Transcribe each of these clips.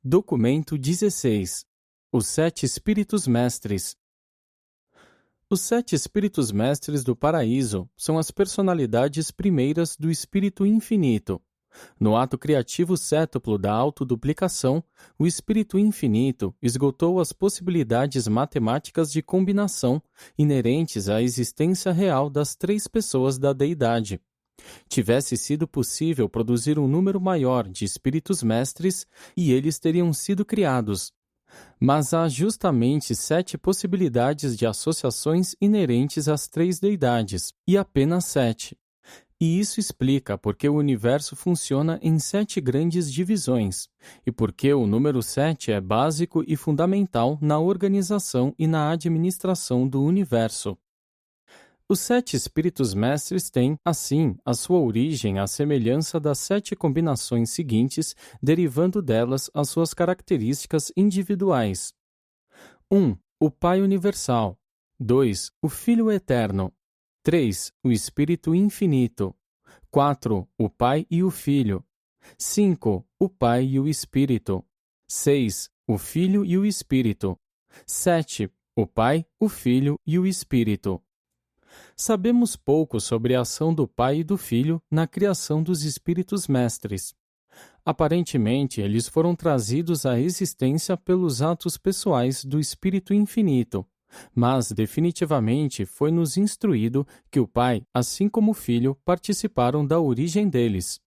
Documento 16. Os 7 Espíritos Mestres. Os 7 Espíritos Mestres do Paraíso são as personalidades primeiras do Espírito Infinito. No ato criativo cétuplo da autoduplicação, o Espírito Infinito esgotou as possibilidades matemáticas de combinação inerentes à existência real das 3 pessoas da deidade. Tivesse sido possível produzir um número maior de espíritos mestres e eles teriam sido criados. Mas há justamente 7 possibilidades de associações inerentes às 3 deidades, e apenas 7. E isso explica por que o universo funciona em 7 grandes divisões, e por que o número 7 é básico e fundamental na organização e na administração do universo. Os 7 Espíritos Mestres têm, assim, a sua origem à semelhança das 7 combinações seguintes, derivando delas as suas características individuais. 1. O Pai Universal. 2. O Filho Eterno. 3. O Espírito Infinito. 4. O Pai e o Filho. 5. O Pai e o Espírito. 6. O Filho e o Espírito. 7. O Pai, o Filho e o Espírito. Sabemos pouco sobre a ação do Pai e do Filho na criação dos Espíritos Mestres. Aparentemente, eles foram trazidos à existência pelos atos pessoais do Espírito Infinito, mas definitivamente foi-nos instruído que o Pai, assim como o Filho, participaram da origem deles.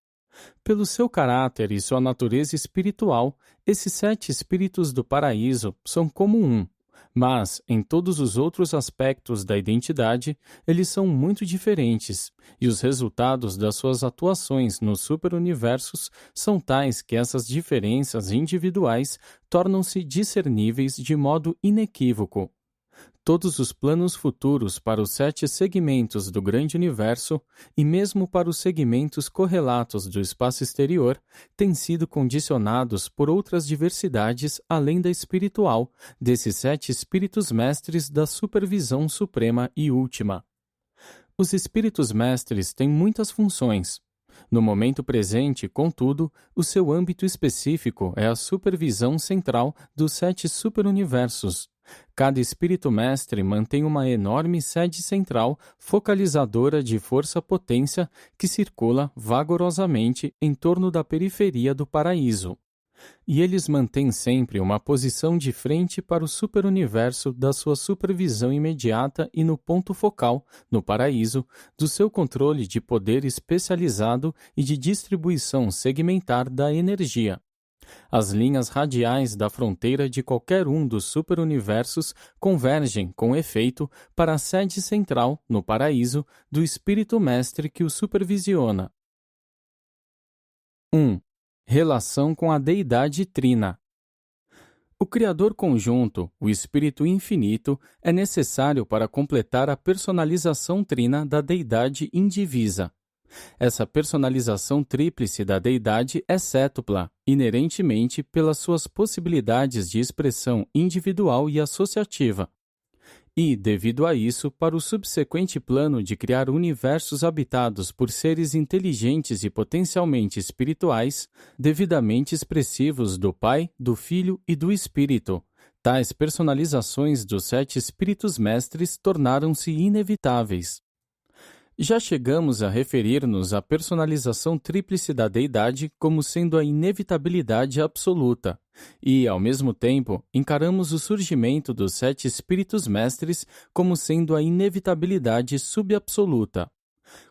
Pelo seu caráter e sua natureza espiritual, esses 7 Espíritos do Paraíso são como um. Mas, em todos os outros aspectos da identidade, eles são muito diferentes, e os resultados das suas atuações nos superuniversos são tais que essas diferenças individuais tornam-se discerníveis de modo inequívoco. Todos os planos futuros para os 7 segmentos do grande universo, e mesmo para os segmentos correlatos do espaço exterior, têm sido condicionados por outras diversidades além da espiritual, desses 7 espíritos mestres da supervisão suprema e última. Os espíritos mestres têm muitas funções. No momento presente, contudo, o seu âmbito específico é a supervisão central dos 7 superuniversos. Cada espírito mestre mantém uma enorme sede central focalizadora de força-potência que circula vagorosamente em torno da periferia do paraíso. E eles mantêm sempre uma posição de frente para o superuniverso da sua supervisão imediata e no ponto focal, no paraíso, do seu controle de poder especializado e de distribuição segmentar da energia. As linhas radiais da fronteira de qualquer um dos superuniversos convergem, com efeito, para a sede central, no paraíso, do Espírito Mestre que o supervisiona. 1. Relação com a Deidade Trina. O Criador Conjunto, o Espírito Infinito, é necessário para completar a personalização trina da Deidade Indivisa. Essa personalização tríplice da deidade é cétupla, inerentemente pelas suas possibilidades de expressão individual e associativa. E, devido a isso, para o subsequente plano de criar universos habitados por seres inteligentes e potencialmente espirituais, devidamente expressivos do Pai, do Filho e do Espírito, tais personalizações dos 7 Espíritos Mestres tornaram-se inevitáveis. Já chegamos a referir-nos à personalização tríplice da deidade como sendo a inevitabilidade absoluta, e, ao mesmo tempo, encaramos o surgimento dos 7 Espíritos Mestres como sendo a inevitabilidade subabsoluta.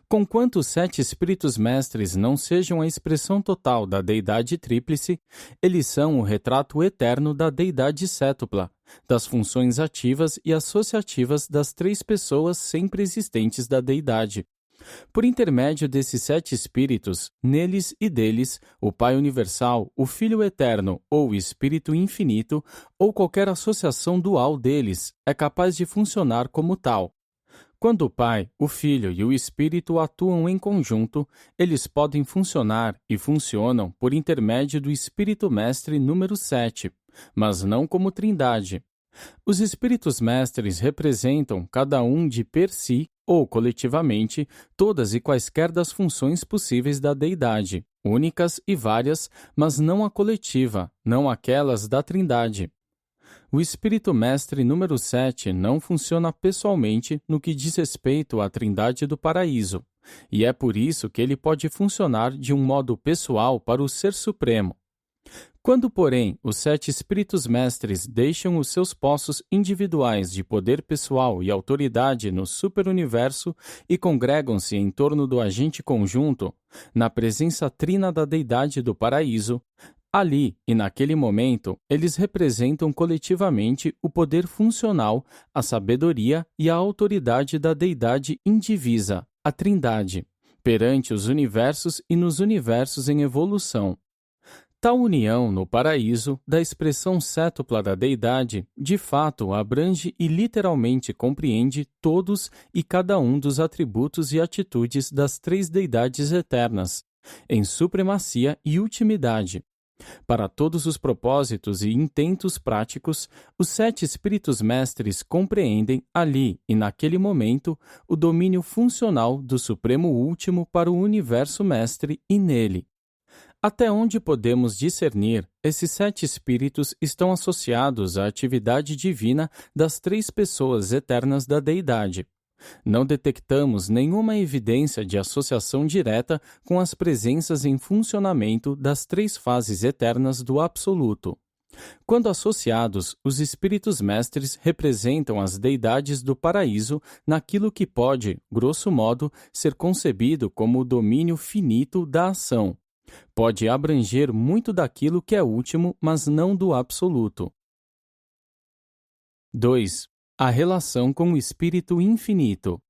Conquanto os 7 Espíritos Mestres não sejam a expressão total da deidade tríplice, eles são o retrato eterno da deidade cétupla, das funções ativas e associativas das 3 pessoas sempre existentes da deidade. Por intermédio desses 7 espíritos, neles e deles, o Pai Universal, o Filho Eterno ou o Espírito Infinito, ou qualquer associação dual deles, é capaz de funcionar como tal. Quando o Pai, o Filho e o Espírito atuam em conjunto, eles podem funcionar e funcionam por intermédio do Espírito Mestre número 7, mas não como trindade. Os Espíritos Mestres representam, cada um de per si, ou coletivamente, todas e quaisquer das funções possíveis da deidade, únicas e várias, mas não a coletiva, não aquelas da Trindade. O Espírito Mestre número 7 não funciona pessoalmente no que diz respeito à Trindade do Paraíso, e é por isso que ele pode funcionar de um modo pessoal para o Ser Supremo. Quando, porém, os 7 Espíritos Mestres deixam os seus postos individuais de poder pessoal e autoridade no superuniverso e congregam-se em torno do agente conjunto, na presença trina da Deidade do Paraíso, ali e naquele momento, eles representam coletivamente o poder funcional, a sabedoria e a autoridade da Deidade indivisa, a Trindade, perante os universos e nos universos em evolução. Tal união no paraíso da expressão cétupla da Deidade, de fato, abrange e literalmente compreende todos e cada um dos atributos e atitudes das 3 Deidades eternas, em supremacia e ultimidade. Para todos os propósitos e intentos práticos, os 7 Espíritos Mestres compreendem ali e naquele momento o domínio funcional do Supremo Último para o Universo Mestre e nele. Até onde podemos discernir, esses 7 espíritos estão associados à atividade divina das 3 pessoas eternas da Deidade. Não detectamos nenhuma evidência de associação direta com as presenças em funcionamento das 3 fases eternas do Absoluto. Quando associados, os Espíritos Mestres representam as Deidades do Paraíso naquilo que pode, grosso modo, ser concebido como o domínio finito da ação. Pode abranger muito daquilo que é último, mas não do absoluto. 2. A relação com o Espírito Infinito.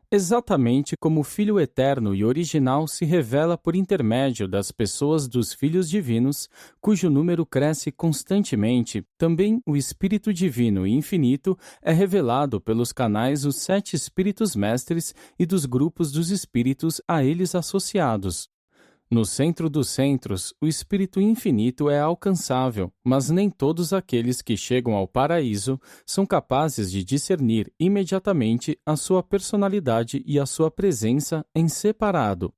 Exatamente como o Filho Eterno e Original se revela por intermédio das pessoas dos Filhos Divinos, cujo número cresce constantemente, também o Espírito Divino e Infinito é revelado pelos canais dos 7 Espíritos Mestres e dos grupos dos Espíritos a eles associados. No centro dos centros, o Espírito Infinito é alcançável, mas nem todos aqueles que chegam ao paraíso são capazes de discernir imediatamente a sua personalidade e a sua presença em separado.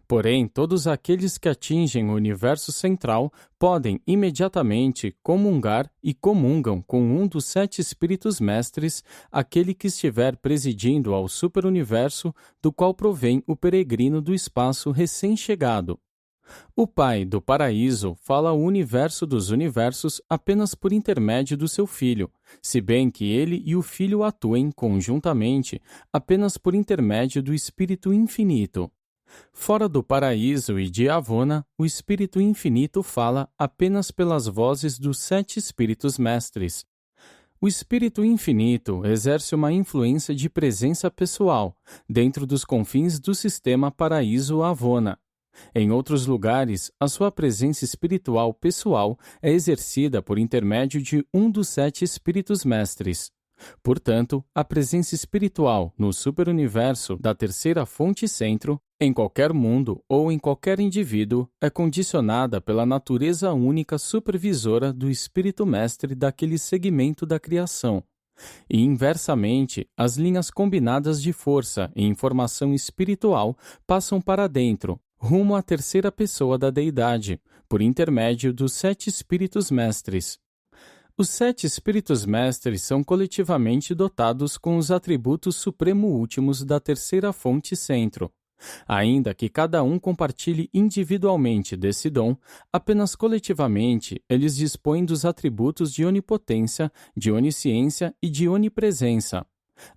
Porém, todos aqueles que atingem o universo central podem imediatamente comungar e comungam com um dos 7 Espíritos Mestres, aquele que estiver presidindo ao superuniverso, do qual provém o peregrino do espaço recém-chegado. O Pai do Paraíso fala ao universo dos universos apenas por intermédio do seu Filho, se bem que ele e o Filho atuem conjuntamente apenas por intermédio do Espírito Infinito. Fora do paraíso e de Avona, o Espírito Infinito fala apenas pelas vozes dos 7 Espíritos Mestres. O Espírito Infinito exerce uma influência de presença pessoal dentro dos confins do sistema paraíso-Avona. Em outros lugares, a sua presença espiritual pessoal é exercida por intermédio de um dos 7 Espíritos Mestres. Portanto, a presença espiritual no superuniverso da terceira fonte centro, em qualquer mundo ou em qualquer indivíduo, é condicionada pela natureza única supervisora do Espírito Mestre daquele segmento da criação. E, inversamente, as linhas combinadas de força e informação espiritual passam para dentro, rumo à terceira pessoa da Deidade, por intermédio dos 7 Espíritos Mestres. Os 7 Espíritos Mestres são coletivamente dotados com os atributos supremo-últimos da terceira fonte centro. Ainda que cada um compartilhe individualmente desse dom, apenas coletivamente eles dispõem dos atributos de onipotência, de onisciência e de onipresença.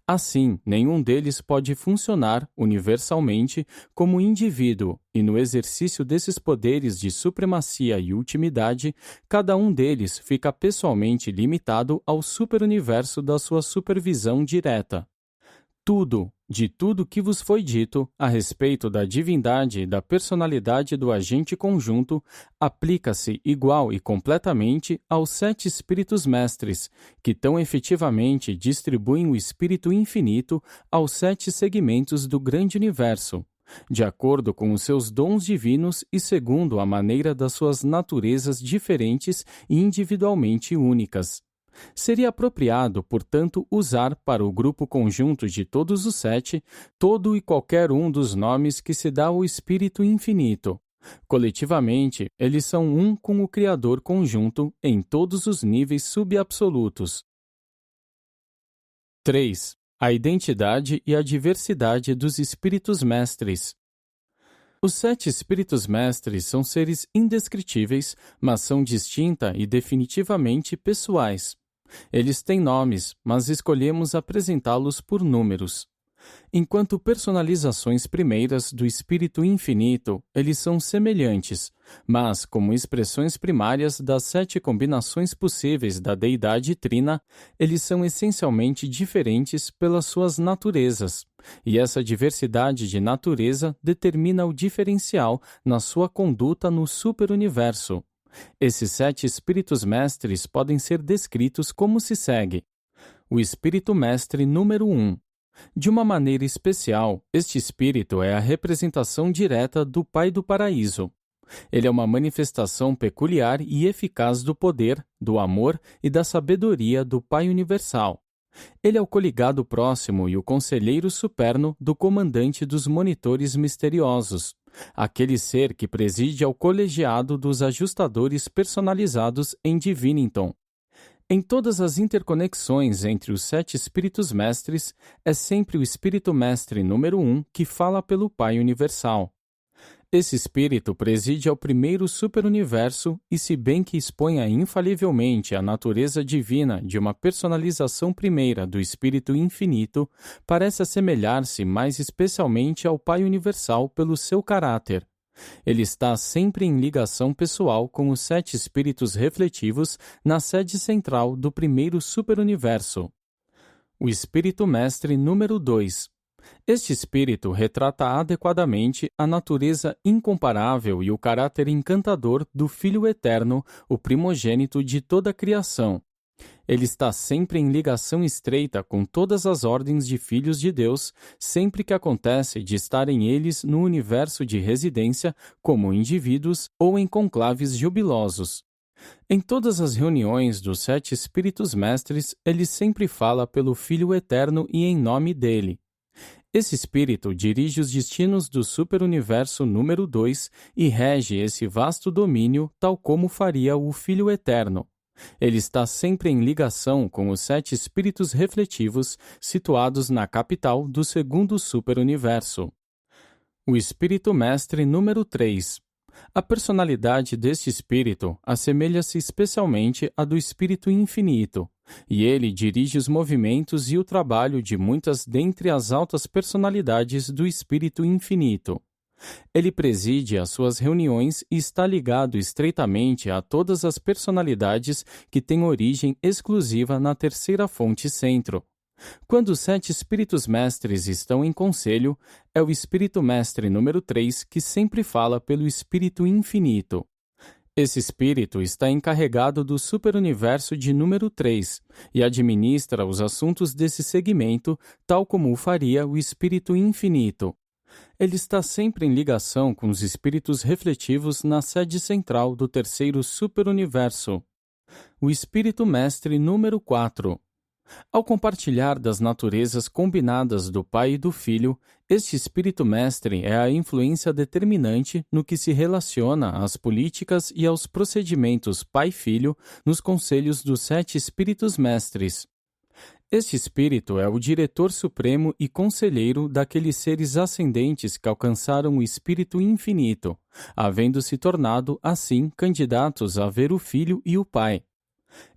Assim, nenhum deles pode funcionar universalmente como indivíduo, e no exercício desses poderes de supremacia e ultimidade, cada um deles fica pessoalmente limitado ao superuniverso da sua supervisão direta. De tudo que vos foi dito a respeito da divindade e da personalidade do agente conjunto, aplica-se igual e completamente aos 7 Espíritos Mestres, que tão efetivamente distribuem o Espírito Infinito aos 7 segmentos do grande universo, de acordo com os seus dons divinos e segundo a maneira das suas naturezas diferentes e individualmente únicas. Seria apropriado, portanto, usar para o grupo conjunto de todos os 7 todo e qualquer um dos nomes que se dá ao Espírito Infinito, Coletivamente, eles são um com o Criador conjunto em todos os níveis subabsolutos. 3. A identidade e a diversidade dos Espíritos Mestres. Os 7 Espíritos Mestres são seres indescritíveis, mas são distinta e definitivamente pessoais. Eles têm nomes, mas escolhemos apresentá-los por números. Enquanto personalizações primeiras do Espírito Infinito, eles são semelhantes, mas, como expressões primárias das 7 combinações possíveis da Deidade Trina, eles são essencialmente diferentes pelas suas naturezas, e essa diversidade de natureza determina o diferencial na sua conduta no superuniverso. Esses 7 Espíritos Mestres podem ser descritos como se segue. O Espírito Mestre número 1. De uma maneira especial, este espírito é a representação direta do Pai do Paraíso. Ele é uma manifestação peculiar e eficaz do poder, do amor e da sabedoria do Pai Universal. Ele é o coligado próximo e o conselheiro superno do comandante dos monitores misteriosos, aquele ser que preside ao colegiado dos ajustadores personalizados em Divinington. Em todas as interconexões entre os 7 Espíritos Mestres, é sempre o Espírito Mestre número 1 que fala pelo Pai Universal. Esse espírito preside ao primeiro superuniverso e, se bem que exponha infalivelmente a natureza divina de uma personalização primeira do Espírito Infinito, parece assemelhar-se mais especialmente ao Pai Universal pelo seu caráter. Ele está sempre em ligação pessoal com os 7 espíritos refletivos na sede central do primeiro superuniverso. O Espírito Mestre número 2. Este espírito retrata adequadamente a natureza incomparável e o caráter encantador do Filho Eterno, o primogênito de toda a criação. Ele está sempre em ligação estreita com todas as ordens de filhos de Deus, sempre que acontece de estarem eles no universo de residência como indivíduos ou em conclaves jubilosos. Em todas as reuniões dos 7 Espíritos Mestres, ele sempre fala pelo Filho Eterno e em nome dele. Esse espírito dirige os destinos do superuniverso número 2 e rege esse vasto domínio tal como faria o Filho Eterno. Ele está sempre em ligação com os 7 espíritos refletivos situados na capital do segundo superuniverso. O Espírito Mestre número 3. A personalidade deste espírito assemelha-se especialmente à do Espírito Infinito, e ele dirige os movimentos e o trabalho de muitas dentre as altas personalidades do Espírito Infinito. Ele preside as suas reuniões e está ligado estreitamente a todas as personalidades que têm origem exclusiva na terceira fonte centro. Quando os 7 Espíritos Mestres estão em conselho, é o Espírito Mestre número 3 que sempre fala pelo Espírito Infinito. Esse espírito está encarregado do superuniverso de número 3 e administra os assuntos desse segmento, tal como o faria o Espírito Infinito. Ele está sempre em ligação com os espíritos refletivos na sede central do terceiro superuniverso. O Espírito Mestre número 4. Ao compartilhar das naturezas combinadas do Pai e do Filho, este Espírito Mestre é a influência determinante no que se relaciona às políticas e aos procedimentos Pai-Filho nos conselhos dos 7 Espíritos Mestres. Este espírito é o diretor supremo e conselheiro daqueles seres ascendentes que alcançaram o Espírito Infinito, havendo se tornado, assim, candidatos a ver o Filho e o Pai.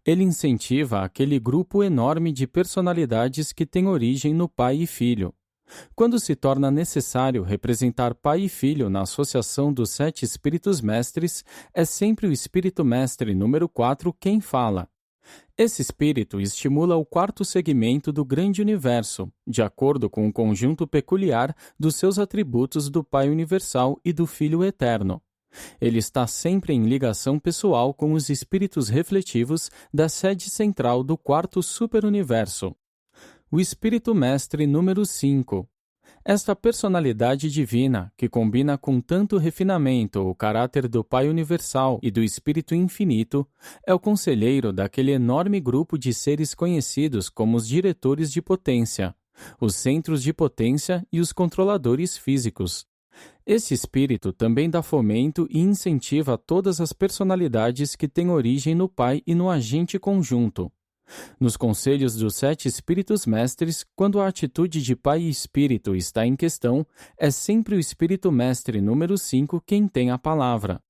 Ele incentiva aquele grupo enorme de personalidades que tem origem no Pai e Filho. Quando se torna necessário representar Pai e Filho na associação dos 7 Espíritos Mestres, é sempre o Espírito Mestre número 4 quem fala. Esse espírito estimula o quarto segmento do grande universo, de acordo com o conjunto peculiar dos seus atributos do Pai Universal e do Filho Eterno. Ele está sempre em ligação pessoal com os espíritos refletivos da sede central do quarto superuniverso. O Espírito Mestre número 5. Esta personalidade divina, que combina com tanto refinamento o caráter do Pai Universal e do Espírito Infinito, é o conselheiro daquele enorme grupo de seres conhecidos como os diretores de potência, os centros de potência e os controladores físicos. Esse espírito também dá fomento e incentiva todas as personalidades que têm origem no Pai e no agente conjunto. Nos conselhos dos 7 espíritos mestres, quando a atitude de pai e espírito está em questão, é sempre o espírito mestre número 5 quem tem a palavra.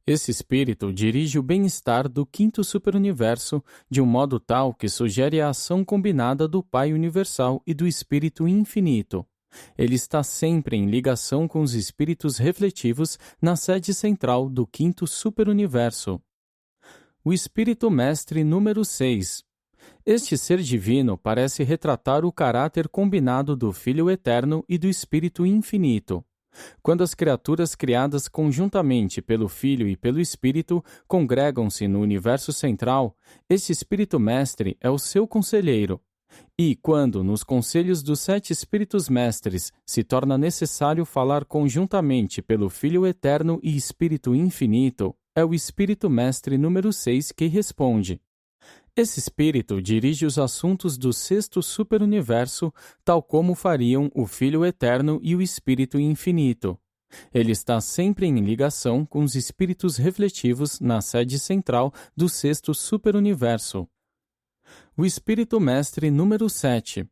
Esse espírito dirige o bem-estar do quinto superuniverso de um modo tal que sugere a ação combinada do Pai Universal e do Espírito Infinito. Ele está sempre em ligação com os espíritos refletivos na sede central do quinto superuniverso. O Espírito Mestre número 6. Este ser divino parece retratar o caráter combinado do Filho Eterno e do Espírito Infinito. Quando as criaturas criadas conjuntamente pelo Filho e pelo Espírito congregam-se no universo central, este Espírito Mestre é o seu conselheiro. E quando, nos conselhos dos 7 Espíritos Mestres, se torna necessário falar conjuntamente pelo Filho Eterno e Espírito Infinito, é o Espírito Mestre número 6 que responde. Esse espírito dirige os assuntos do sexto superuniverso, tal como fariam o Filho Eterno e o Espírito Infinito. Ele está sempre em ligação com os espíritos refletivos na sede central do sexto superuniverso. O Espírito Mestre número 7.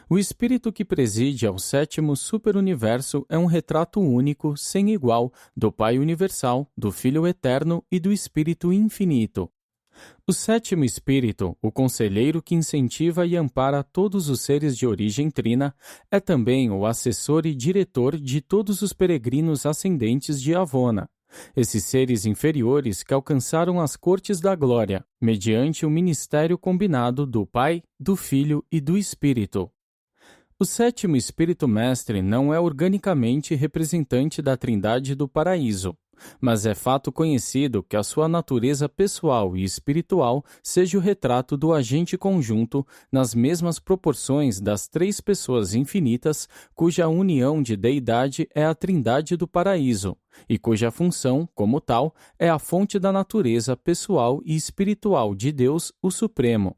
O espírito que preside ao sétimo superuniverso é um retrato único, sem igual, do Pai Universal, do Filho Eterno e do Espírito Infinito. O sétimo espírito, o conselheiro que incentiva e ampara todos os seres de origem trina, é também o assessor e diretor de todos os peregrinos ascendentes de Avona. Esses seres inferiores que alcançaram as cortes da glória, mediante o ministério combinado do Pai, do Filho e do Espírito. O sétimo Espírito Mestre não é organicamente representante da Trindade do Paraíso, mas é fato conhecido que a sua natureza pessoal e espiritual seja o retrato do agente conjunto nas mesmas proporções das 3 pessoas infinitas, cuja união de deidade é a Trindade do Paraíso, e cuja função, como tal, é a fonte da natureza pessoal e espiritual de Deus, o Supremo.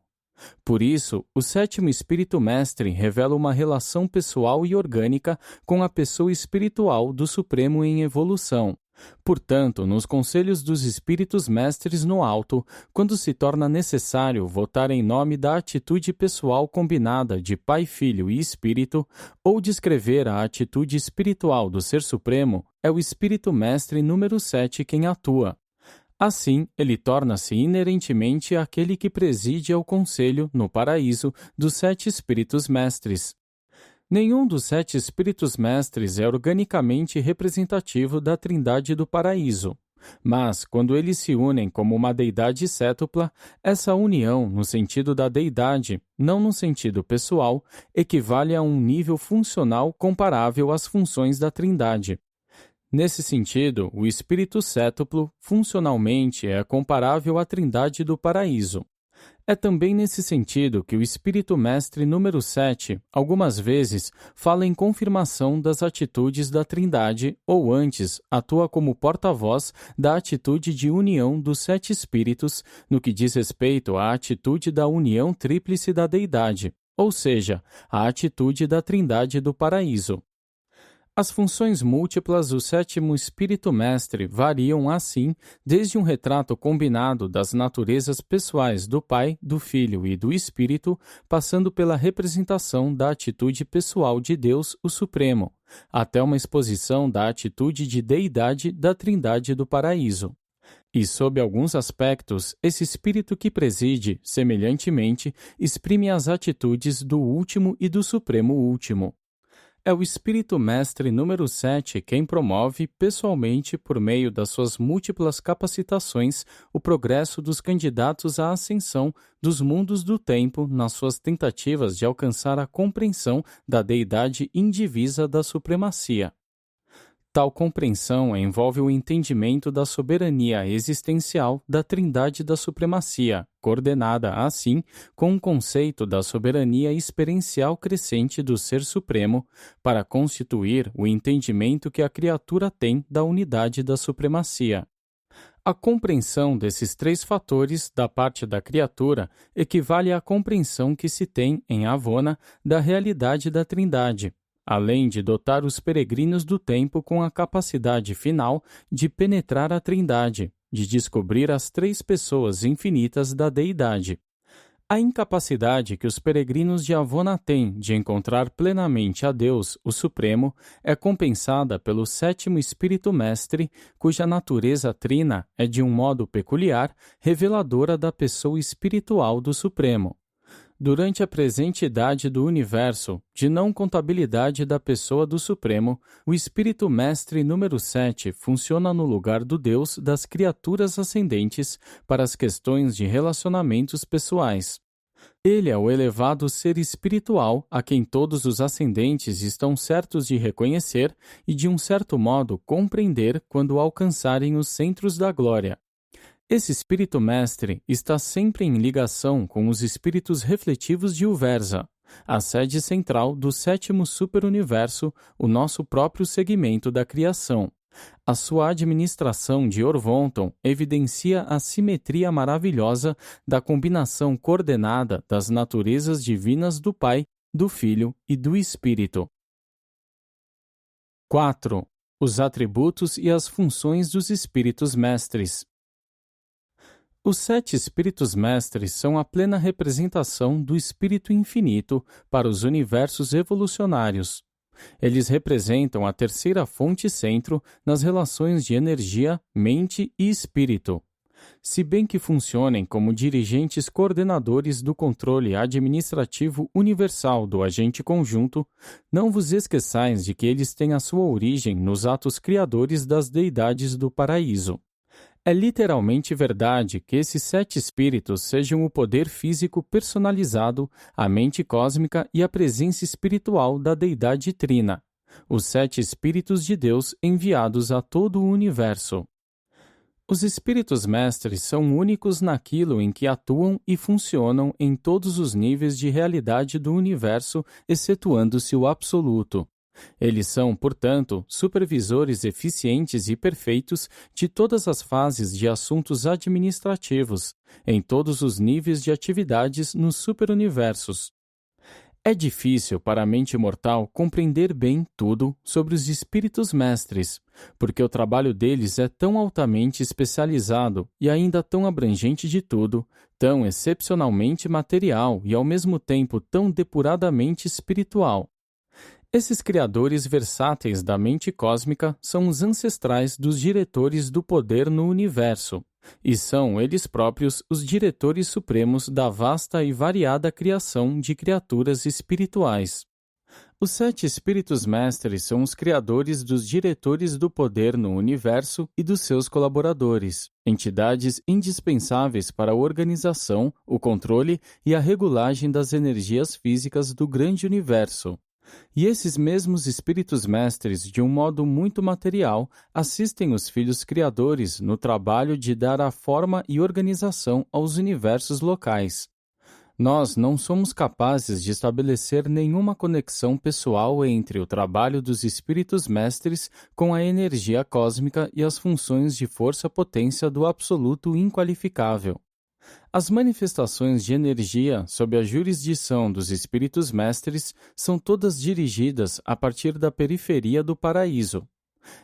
Por isso, o sétimo Espírito Mestre revela uma relação pessoal e orgânica com a pessoa espiritual do Supremo em evolução. Portanto, nos conselhos dos Espíritos Mestres no alto, quando se torna necessário votar em nome da atitude pessoal combinada de Pai, Filho e Espírito, ou descrever a atitude espiritual do Ser Supremo, é o Espírito Mestre número 7 quem atua. Assim, ele torna-se inerentemente aquele que preside ao conselho, no paraíso, dos 7 Espíritos Mestres. Nenhum dos 7 Espíritos Mestres é organicamente representativo da Trindade do Paraíso. Mas, quando eles se unem como uma deidade sétupla, essa união, no sentido da deidade, não no sentido pessoal, equivale a um nível funcional comparável às funções da Trindade. Nesse sentido, o espírito sétuplo, funcionalmente, é comparável à Trindade do Paraíso. É também nesse sentido que o Espírito Mestre número 7, algumas vezes, fala em confirmação das atitudes da Trindade, ou antes, atua como porta-voz da atitude de união dos 7 Espíritos, no que diz respeito à atitude da união tríplice da Deidade, ou seja, a atitude da Trindade do Paraíso. As funções múltiplas do sétimo Espírito Mestre variam assim desde um retrato combinado das naturezas pessoais do Pai, do Filho e do Espírito, passando pela representação da atitude pessoal de Deus, o Supremo, até uma exposição da atitude de deidade da Trindade do Paraíso. E, sob alguns aspectos, esse espírito que preside, semelhantemente, exprime as atitudes do último e do Supremo Último. É o Espírito Mestre número 7 quem promove, pessoalmente, por meio das suas múltiplas capacitações, o progresso dos candidatos à ascensão dos mundos do tempo nas suas tentativas de alcançar a compreensão da deidade indivisa da supremacia. Tal compreensão envolve o entendimento da soberania existencial da Trindade da Supremacia, coordenada, assim, com o conceito da soberania experiencial crescente do Ser Supremo, para constituir o entendimento que a criatura tem da unidade da supremacia. A compreensão desses 3 fatores da parte da criatura equivale à compreensão que se tem, em Avona, da realidade da Trindade. além de dotar os peregrinos do tempo com a capacidade final de penetrar a Trindade, de descobrir as três pessoas infinitas da Deidade. A incapacidade que os peregrinos de Avona têm de encontrar plenamente a Deus, o Supremo, é compensada pelo sétimo Espírito Mestre, cuja natureza trina é de um modo peculiar reveladora da pessoa espiritual do Supremo. Durante a presente idade do universo, de não contabilidade da pessoa do Supremo, o Espírito Mestre número 7 funciona no lugar do Deus das criaturas ascendentes para as questões de relacionamentos pessoais. Ele é o elevado ser espiritual a quem todos os ascendentes estão certos de reconhecer e, de um certo modo, compreender quando alcançarem os centros da glória. Esse Espírito Mestre está sempre em ligação com os espíritos refletivos de Uversa, a sede central do sétimo superuniverso, o nosso próprio segmento da criação. A sua administração de Orvonton evidencia a simetria maravilhosa da combinação coordenada das naturezas divinas do Pai, do Filho e do Espírito. 4. Os atributos e as funções dos Espíritos Mestres. Os 7 Espíritos Mestres são a plena representação do Espírito Infinito para os universos evolucionários. Eles representam a terceira fonte-centro nas relações de energia, mente e espírito. Se bem que funcionem como dirigentes coordenadores do controle administrativo universal do agente conjunto, não vos esqueçais de que eles têm a sua origem nos atos criadores das deidades do paraíso. É literalmente verdade que esses 7 espíritos sejam o poder físico personalizado, a mente cósmica e a presença espiritual da deidade trina, os 7 espíritos de Deus enviados a todo o universo. Os espíritos mestres são únicos naquilo em que atuam e funcionam em todos os níveis de realidade do universo, excetuando-se o absoluto. Eles são, portanto, supervisores eficientes e perfeitos de todas as fases de assuntos administrativos, em todos os níveis de atividades nos superuniversos. É difícil para a mente mortal compreender bem tudo sobre os espíritos mestres, porque o trabalho deles é tão altamente especializado e ainda tão abrangente de tudo, tão excepcionalmente material e ao mesmo tempo tão depuradamente espiritual. Esses criadores versáteis da mente cósmica são os ancestrais dos diretores do poder no universo, e são eles próprios os diretores supremos da vasta e variada criação de criaturas espirituais. Os 7 espíritos mestres são os criadores dos diretores do poder no universo e dos seus colaboradores, entidades indispensáveis para a organização, o controle e a regulagem das energias físicas do grande universo. E esses mesmos espíritos mestres, de um modo muito material, assistem os filhos criadores no trabalho de dar a forma e organização aos universos locais. Nós não somos capazes de estabelecer nenhuma conexão pessoal entre o trabalho dos espíritos mestres com a energia cósmica e as funções de força-potência do absoluto inqualificável. As manifestações de energia sob a jurisdição dos espíritos mestres são todas dirigidas a partir da periferia do paraíso.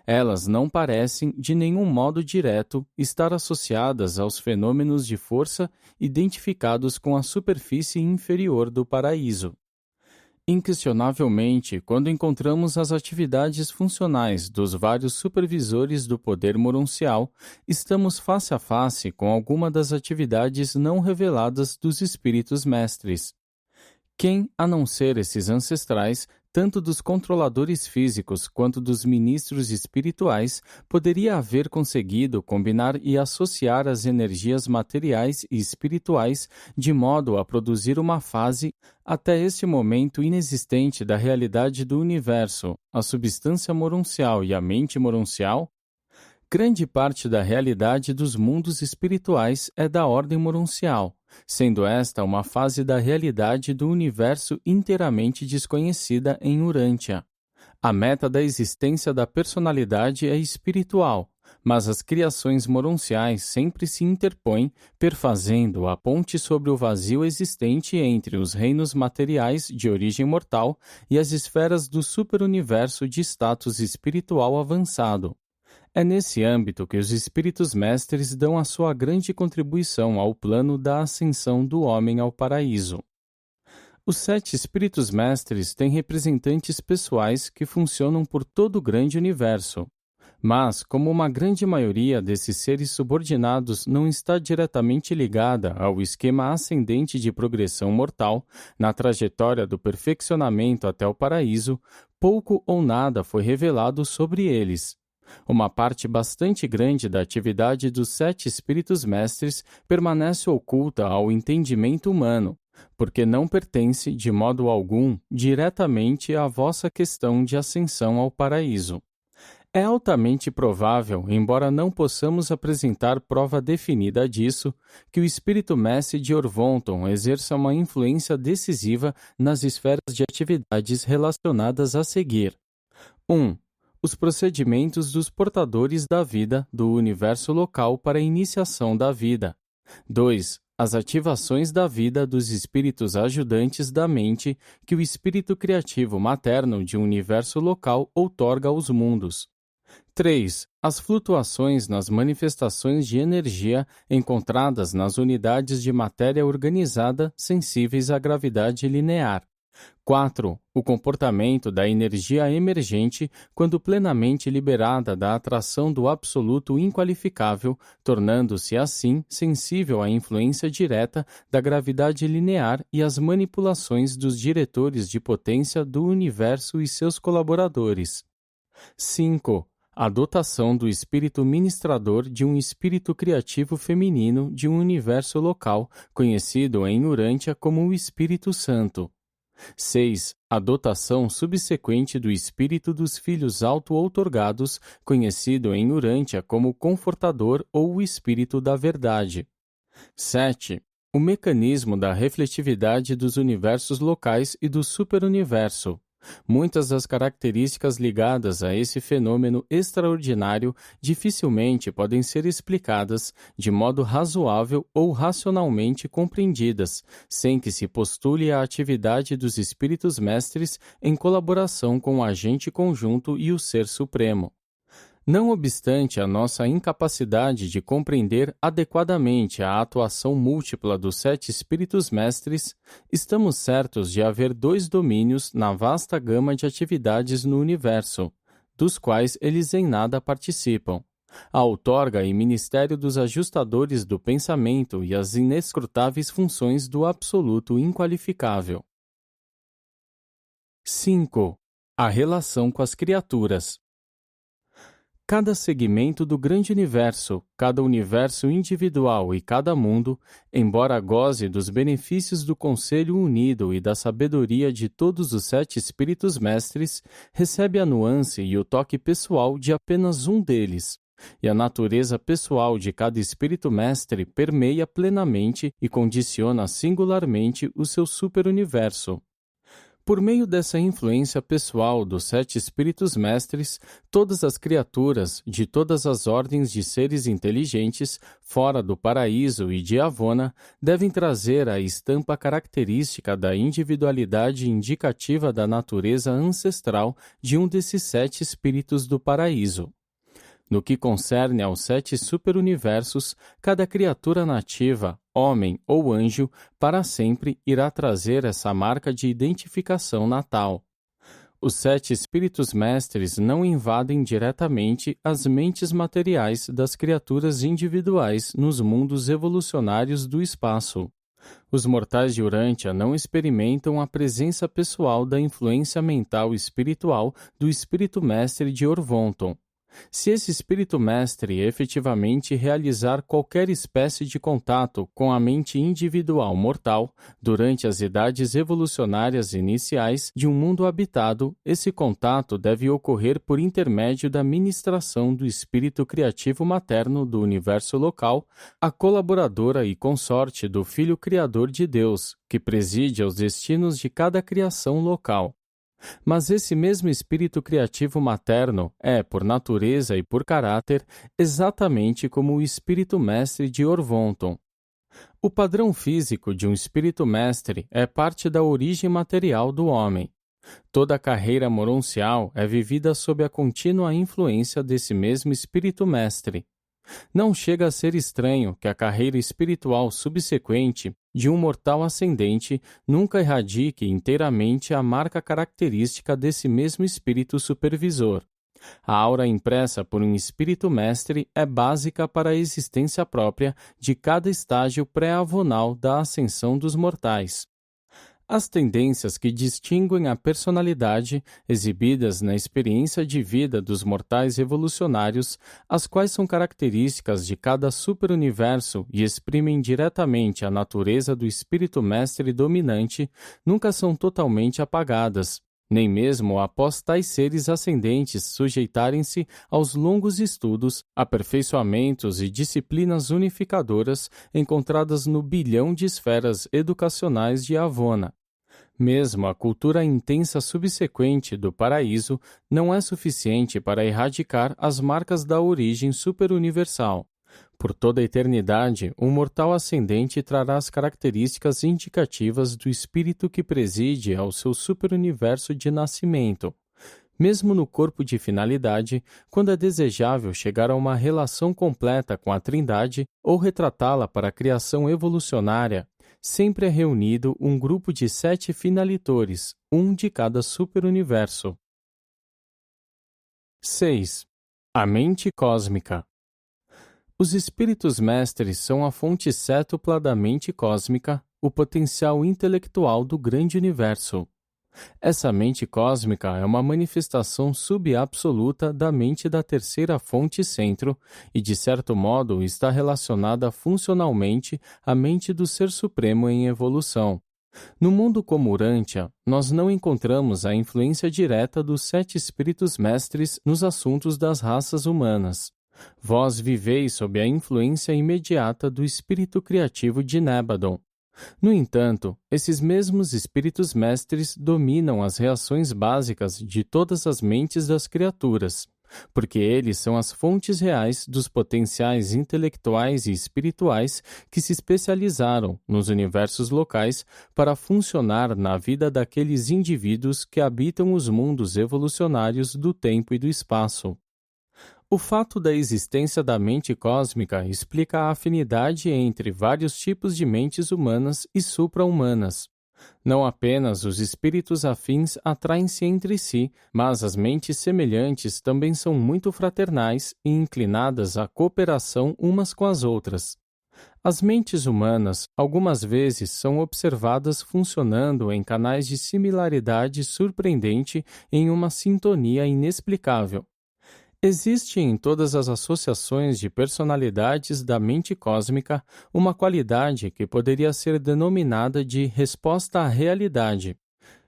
Elas não parecem, de nenhum modo direto, estar associadas aos fenômenos de força identificados com a superfície inferior do paraíso. Inquestionavelmente, quando encontramos as atividades funcionais dos vários supervisores do poder moroncial, estamos face a face com alguma das atividades não reveladas dos espíritos mestres. Quem, a não ser esses ancestrais, tanto dos controladores físicos quanto dos ministros espirituais, poderia haver conseguido combinar e associar as energias materiais e espirituais de modo a produzir uma fase, até este momento inexistente da realidade do universo, a substância moroncial e a mente moroncial? Grande parte da realidade dos mundos espirituais é da ordem moroncial, sendo esta uma fase da realidade do universo inteiramente desconhecida em Urântia. A meta da existência da personalidade é espiritual, mas as criações moronciais sempre se interpõem, perfazendo a ponte sobre o vazio existente entre os reinos materiais de origem mortal e as esferas do superuniverso de status espiritual avançado. É nesse âmbito que os espíritos mestres dão a sua grande contribuição ao plano da ascensão do homem ao paraíso. Os 7 espíritos mestres têm representantes pessoais que funcionam por todo o grande universo. Mas, como uma grande maioria desses seres subordinados não está diretamente ligada ao esquema ascendente de progressão mortal na trajetória do perfeccionamento até o paraíso, pouco ou nada foi revelado sobre eles. Uma parte bastante grande da atividade dos 7 espíritos mestres permanece oculta ao entendimento humano, porque não pertence, de modo algum, diretamente à vossa questão de ascensão ao paraíso. É altamente provável, embora não possamos apresentar prova definida disso, que o espírito mestre de Orvonton exerça uma influência decisiva nas esferas de atividades relacionadas a seguir. 1. Os procedimentos dos portadores da vida do universo local para a iniciação da vida. 2. As ativações da vida dos espíritos ajudantes da mente que o espírito criativo materno de um universo local outorga aos mundos. 3. As flutuações nas manifestações de energia encontradas nas unidades de matéria organizada sensíveis à gravidade linear. 4. O comportamento da energia emergente quando plenamente liberada da atração do absoluto inqualificável, tornando-se assim sensível à influência direta da gravidade linear e às manipulações dos diretores de potência do universo e seus colaboradores. 5. A dotação do espírito ministrador de um espírito criativo feminino de um universo local, conhecido em Urântia como o Espírito Santo. 6. A dotação subsequente do espírito dos filhos auto-outorgados, conhecido em Urântia como Confortador ou o Espírito da Verdade. 7. O mecanismo da refletividade dos universos locais e do superuniverso. Muitas das características ligadas a esse fenômeno extraordinário dificilmente podem ser explicadas de modo razoável ou racionalmente compreendidas, sem que se postule a atividade dos espíritos mestres em colaboração com o agente conjunto e o Ser Supremo. Não obstante a nossa incapacidade de compreender adequadamente a atuação múltipla dos 7 espíritos mestres, estamos certos de haver 2 domínios na vasta gama de atividades no universo, dos quais eles em nada participam: a outorga e ministério dos ajustadores do pensamento e as inescrutáveis funções do absoluto inqualificável. 5. A relação com as criaturas. Cada segmento do grande universo, cada universo individual e cada mundo, embora goze dos benefícios do Conselho Unido e da sabedoria de todos os 7 espíritos mestres, recebe a nuance e o toque pessoal de apenas um deles, e a natureza pessoal de cada espírito mestre permeia plenamente e condiciona singularmente o seu superuniverso. Por meio dessa influência pessoal dos 7 espíritos mestres, todas as criaturas, de todas as ordens de seres inteligentes, fora do paraíso e de Avona, devem trazer a estampa característica da individualidade indicativa da natureza ancestral de um desses 7 espíritos do paraíso. No que concerne aos 7 superuniversos, cada criatura nativa, homem ou anjo, para sempre irá trazer essa marca de identificação natal. Os 7 espíritos mestres não invadem diretamente as mentes materiais das criaturas individuais nos mundos evolucionários do espaço. Os mortais de Urântia não experimentam a presença pessoal da influência mental e espiritual do espírito mestre de Orvonton. Se esse espírito mestre efetivamente realizar qualquer espécie de contato com a mente individual mortal durante as idades evolucionárias iniciais de um mundo habitado, esse contato deve ocorrer por intermédio da ministração do espírito criativo materno do universo local, a colaboradora e consorte do Filho Criador de Deus, que preside aos destinos de cada criação local. Mas esse mesmo espírito criativo materno é, por natureza e por caráter, exatamente como o espírito mestre de Orvonton. O padrão físico de um espírito mestre é parte da origem material do homem. Toda a carreira moroncial é vivida sob a contínua influência desse mesmo espírito mestre. Não chega a ser estranho que a carreira espiritual subsequente de um mortal ascendente nunca erradique inteiramente a marca característica desse mesmo espírito supervisor. A aura impressa por um espírito mestre é básica para a existência própria de cada estágio pré-avonal da ascensão dos mortais. As tendências que distinguem a personalidade, exibidas na experiência de vida dos mortais evolucionários, as quais são características de cada superuniverso e exprimem diretamente a natureza do espírito mestre dominante, nunca são totalmente apagadas, nem mesmo após tais seres ascendentes sujeitarem-se aos longos estudos, aperfeiçoamentos e disciplinas unificadoras encontradas no bilhão de esferas educacionais de Avona. Mesmo a cultura intensa subsequente do paraíso não é suficiente para erradicar as marcas da origem superuniversal. Por toda a eternidade, um mortal ascendente trará as características indicativas do espírito que preside ao seu superuniverso de nascimento. Mesmo no corpo de finalidade, quando é desejável chegar a uma relação completa com a Trindade ou retratá-la para a criação evolucionária, sempre é reunido um grupo de 7 finalitores, um de cada superuniverso. 6. A mente cósmica. Os espíritos mestres são a fonte cétupla da mente cósmica, o potencial intelectual do grande universo. Essa mente cósmica é uma manifestação subabsoluta da mente da terceira fonte centro e, de certo modo, está relacionada funcionalmente à mente do Ser Supremo em evolução. No mundo como Urântia, nós não encontramos a influência direta dos 7 espíritos mestres nos assuntos das raças humanas. Vós viveis sob a influência imediata do espírito criativo de Nébadon. No entanto, esses mesmos espíritos mestres dominam as reações básicas de todas as mentes das criaturas, porque eles são as fontes reais dos potenciais intelectuais e espirituais que se especializaram nos universos locais para funcionar na vida daqueles indivíduos que habitam os mundos evolucionários do tempo e do espaço. O fato da existência da mente cósmica explica a afinidade entre vários tipos de mentes humanas e supra-humanas. Não apenas os espíritos afins atraem-se entre si, mas as mentes semelhantes também são muito fraternais e inclinadas à cooperação umas com as outras. As mentes humanas, algumas vezes, são observadas funcionando em canais de similaridade surpreendente em uma sintonia inexplicável. Existe em todas as associações de personalidades da mente cósmica uma qualidade que poderia ser denominada de resposta à realidade.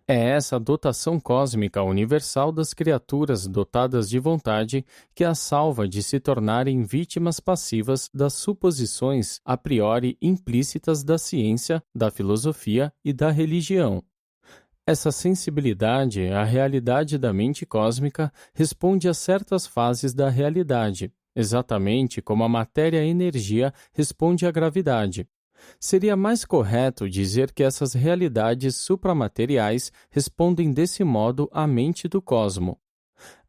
É essa dotação cósmica universal das criaturas dotadas de vontade que as salva de se tornarem vítimas passivas das suposições a priori implícitas da ciência, da filosofia e da religião. Essa sensibilidade à realidade da mente cósmica responde a certas fases da realidade, exatamente como a matéria-energia responde à gravidade. Seria mais correto dizer que essas realidades supramateriais respondem desse modo à mente do cosmo.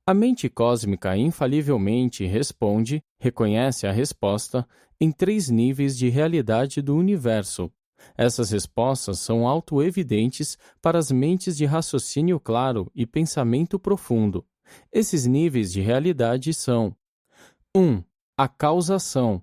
A mente cósmica infalivelmente responde, reconhece a resposta, em 3 níveis de realidade do universo. Essas respostas são autoevidentes para as mentes de raciocínio claro e pensamento profundo. Esses níveis de realidade são: 1. A causação,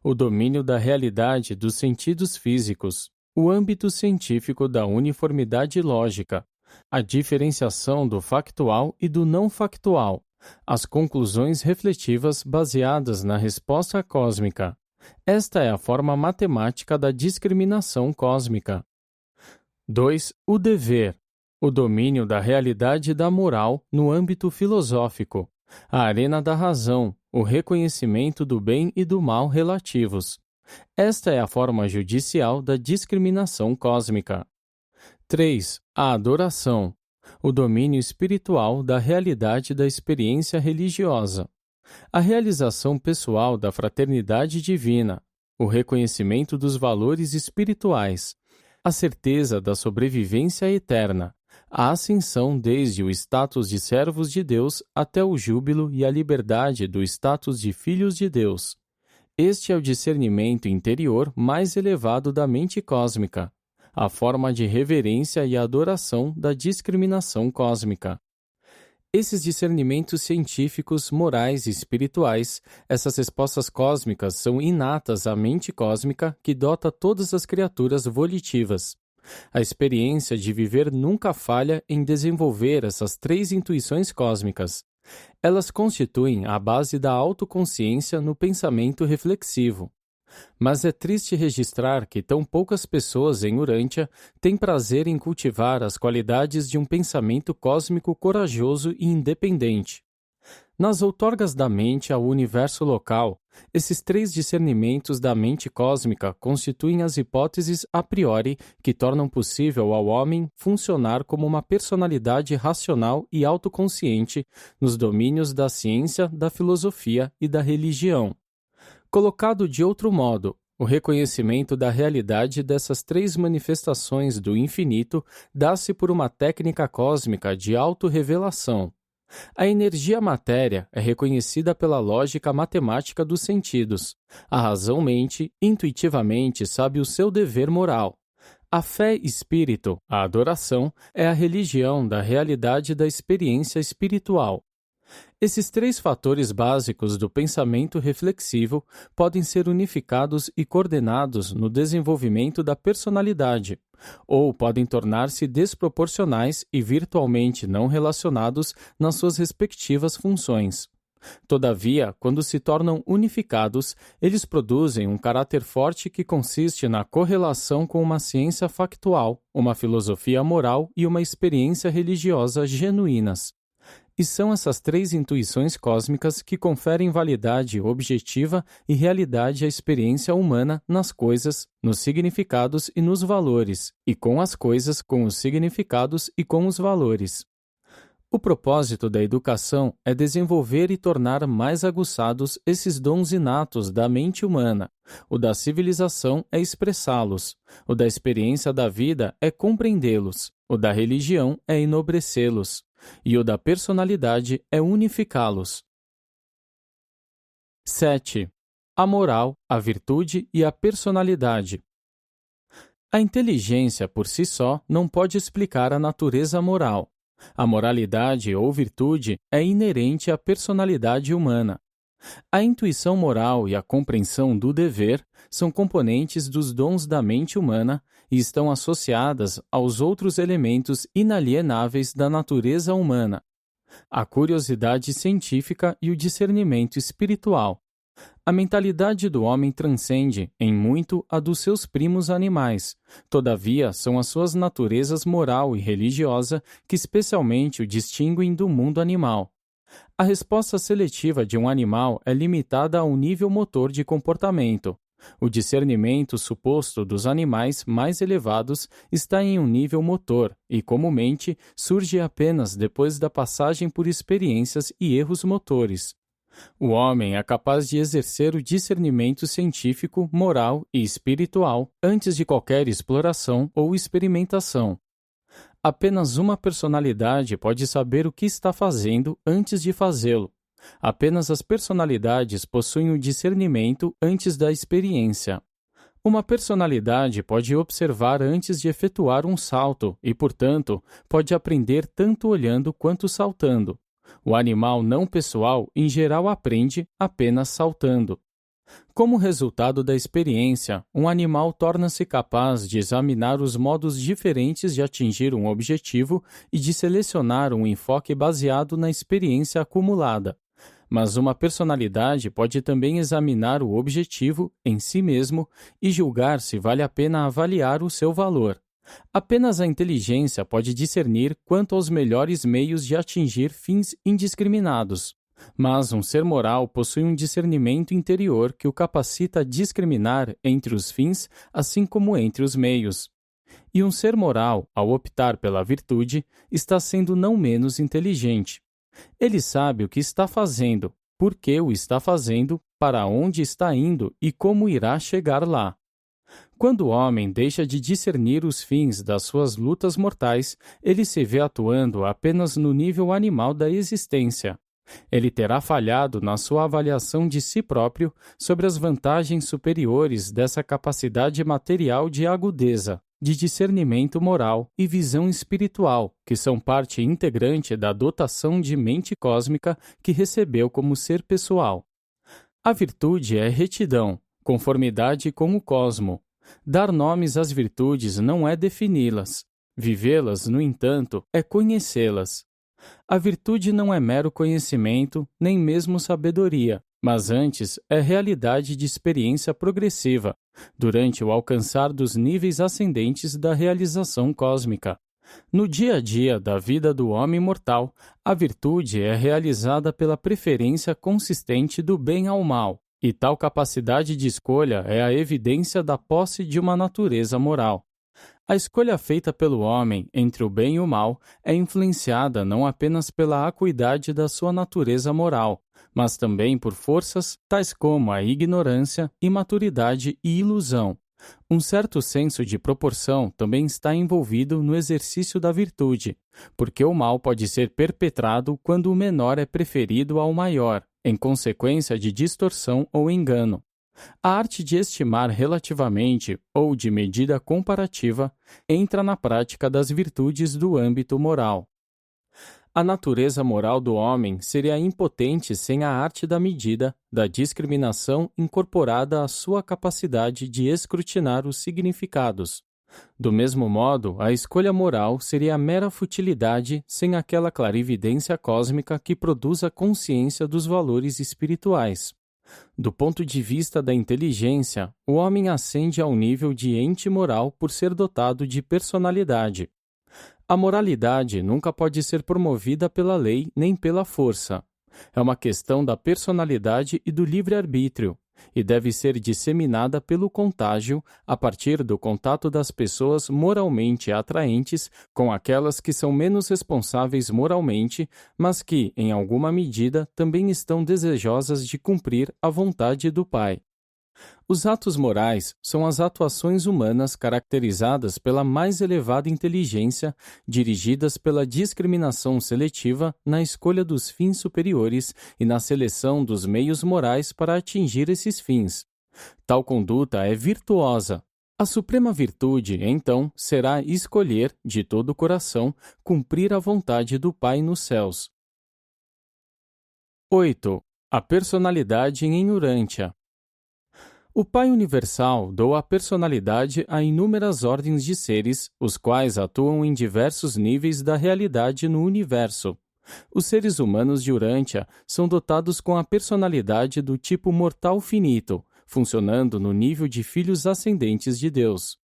o domínio da realidade dos sentidos físicos, o âmbito científico da uniformidade lógica, a diferenciação do factual e do não factual, as conclusões refletivas baseadas na resposta cósmica. Esta é a forma matemática da discriminação cósmica. 2. O dever, o domínio da realidade da moral no âmbito filosófico, a arena da razão, o reconhecimento do bem e do mal relativos. Esta é a forma judicial da discriminação cósmica. 3. A adoração, o domínio espiritual da realidade da experiência religiosa, a realização pessoal da fraternidade divina, o reconhecimento dos valores espirituais, a certeza da sobrevivência eterna, a ascensão desde o status de servos de Deus até o júbilo e a liberdade do status de filhos de Deus. Este é o discernimento interior mais elevado da mente cósmica, a forma de reverência e adoração da discriminação cósmica. Esses discernimentos científicos, morais e espirituais, essas respostas cósmicas são inatas à mente cósmica que dota todas as criaturas volitivas. A experiência de viver nunca falha em desenvolver essas três intuições cósmicas. Elas constituem a base da autoconsciência no pensamento reflexivo. Mas é triste registrar que tão poucas pessoas em Urântia têm prazer em cultivar as qualidades de um pensamento cósmico corajoso e independente. Nas outorgas da mente ao universo local, esses três discernimentos da mente cósmica constituem as hipóteses a priori que tornam possível ao homem funcionar como uma personalidade racional e autoconsciente nos domínios da ciência, da filosofia e da religião. Colocado de outro modo, o reconhecimento da realidade dessas três manifestações do infinito dá-se por uma técnica cósmica de autorrevelação. A energia matéria é reconhecida pela lógica matemática dos sentidos. A razão-mente, intuitivamente, sabe o seu dever moral. A fé espírito, a adoração, é a religião da realidade da experiência espiritual. Esses três fatores básicos do pensamento reflexivo podem ser unificados e coordenados no desenvolvimento da personalidade, ou podem tornar-se desproporcionais e virtualmente não relacionados nas suas respectivas funções. Todavia, quando se tornam unificados, eles produzem um caráter forte que consiste na correlação com uma ciência factual, uma filosofia moral e uma experiência religiosa genuínas. E são essas três intuições cósmicas que conferem validade objetiva e realidade à experiência humana nas coisas, nos significados e nos valores, e com as coisas, com os significados e com os valores. O propósito da educação é desenvolver e tornar mais aguçados esses dons inatos da mente humana. O da civilização é expressá-los. O da experiência da vida é compreendê-los. O da religião é enobrecê-los. E o da personalidade é unificá-los. 7. A moral, a virtude e a personalidade. A inteligência por si só não pode explicar a natureza moral. A moralidade ou virtude é inerente à personalidade humana. A intuição moral e a compreensão do dever são componentes dos dons da mente humana e estão associadas aos outros elementos inalienáveis da natureza humana, a curiosidade científica e o discernimento espiritual. A mentalidade do homem transcende, em muito, a dos seus primos animais. Todavia, são as suas naturezas moral e religiosa que especialmente o distinguem do mundo animal. A resposta seletiva de um animal é limitada ao nível motor de comportamento. O discernimento suposto dos animais mais elevados está em um nível motor e, comumente, surge apenas depois da passagem por experiências e erros motores. O homem é capaz de exercer o discernimento científico, moral e espiritual antes de qualquer exploração ou experimentação. Apenas uma personalidade pode saber o que está fazendo antes de fazê-lo. Apenas as personalidades possuem o discernimento antes da experiência. Uma personalidade pode observar antes de efetuar um salto e, portanto, pode aprender tanto olhando quanto saltando. O animal não pessoal, em geral, aprende apenas saltando. Como resultado da experiência, um animal torna-se capaz de examinar os modos diferentes de atingir um objetivo e de selecionar um enfoque baseado na experiência acumulada. Mas uma personalidade pode também examinar o objetivo em si mesmo e julgar se vale a pena avaliar o seu valor. Apenas a inteligência pode discernir quanto aos melhores meios de atingir fins indiscriminados. Mas um ser moral possui um discernimento interior que o capacita a discriminar entre os fins, assim como entre os meios. E um ser moral, ao optar pela virtude, está sendo não menos inteligente. Ele sabe o que está fazendo, por que o está fazendo, para onde está indo e como irá chegar lá. Quando o homem deixa de discernir os fins das suas lutas mortais, ele se vê atuando apenas no nível animal da existência. Ele terá falhado na sua avaliação de si próprio sobre as vantagens superiores dessa capacidade material de agudeza, de discernimento moral e visão espiritual, que são parte integrante da dotação de mente cósmica que recebeu como ser pessoal. A virtude é retidão, conformidade com o cosmo. Dar nomes às virtudes não é defini-las. Vivê-las, no entanto, é conhecê-las. A virtude não é mero conhecimento, nem mesmo sabedoria, mas antes é realidade de experiência progressiva, durante o alcançar dos níveis ascendentes da realização cósmica. No dia a dia da vida do homem mortal, a virtude é realizada pela preferência consistente do bem ao mal, e tal capacidade de escolha é a evidência da posse de uma natureza moral. A escolha feita pelo homem entre o bem e o mal é influenciada não apenas pela acuidade da sua natureza moral, mas também por forças tais como a ignorância, imaturidade e ilusão. Um certo senso de proporção também está envolvido no exercício da virtude, porque o mal pode ser perpetrado quando o menor é preferido ao maior, em consequência de distorção ou engano. A arte de estimar relativamente ou de medida comparativa entra na prática das virtudes do âmbito moral. A natureza moral do homem seria impotente sem a arte da medida, da discriminação incorporada à sua capacidade de escrutinar os significados. Do mesmo modo, a escolha moral seria mera futilidade sem aquela clarividência cósmica que produz a consciência dos valores espirituais. Do ponto de vista da inteligência, o homem ascende ao nível de ente moral por ser dotado de personalidade. A moralidade nunca pode ser promovida pela lei nem pela força. É uma questão da personalidade e do livre-arbítrio, e deve ser disseminada pelo contágio a partir do contato das pessoas moralmente atraentes com aquelas que são menos responsáveis moralmente, mas que, em alguma medida, também estão desejosas de cumprir a vontade do Pai. Os atos morais são as atuações humanas caracterizadas pela mais elevada inteligência, dirigidas pela discriminação seletiva na escolha dos fins superiores e na seleção dos meios morais para atingir esses fins. Tal conduta é virtuosa. A suprema virtude, então, será escolher, de todo o coração, cumprir a vontade do Pai nos céus. 8. A personalidade em Urântia. O Pai Universal doa a personalidade a inúmeras ordens de seres, os quais atuam em diversos níveis da realidade no universo. Os seres humanos de Urântia são dotados com a personalidade do tipo mortal finito, funcionando no nível de filhos ascendentes de Deus.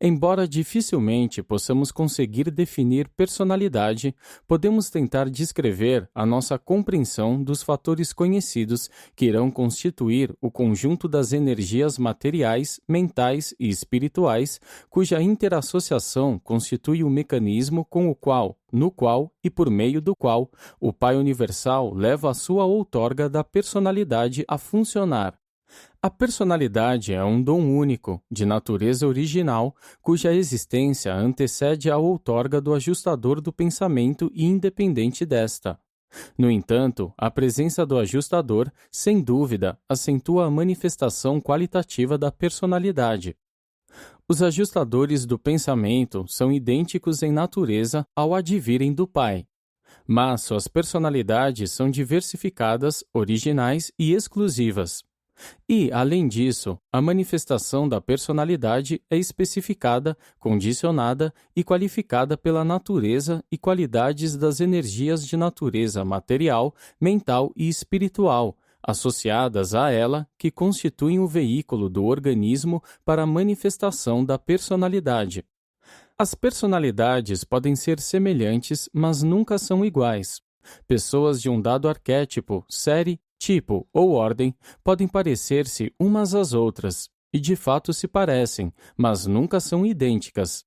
Embora dificilmente possamos conseguir definir personalidade, podemos tentar descrever a nossa compreensão dos fatores conhecidos que irão constituir o conjunto das energias materiais, mentais e espirituais, cuja interassociação constitui o mecanismo no qual e por meio do qual o Pai Universal leva a sua outorga da personalidade a funcionar. A personalidade é um dom único, de natureza original, cuja existência antecede a outorga do ajustador do pensamento e independente desta. No entanto, a presença do ajustador, sem dúvida, acentua a manifestação qualitativa da personalidade. Os ajustadores do pensamento são idênticos em natureza ao advirem do Pai, mas suas personalidades são diversificadas, originais e exclusivas. E, além disso, a manifestação da personalidade é especificada, condicionada e qualificada pela natureza e qualidades das energias de natureza material, mental e espiritual, associadas a ela, que constituem o veículo do organismo para a manifestação da personalidade. As personalidades podem ser semelhantes, mas nunca são iguais. Pessoas de um dado arquétipo, série, tipo ou ordem podem parecer-se umas às outras, e de fato se parecem, mas nunca são idênticas.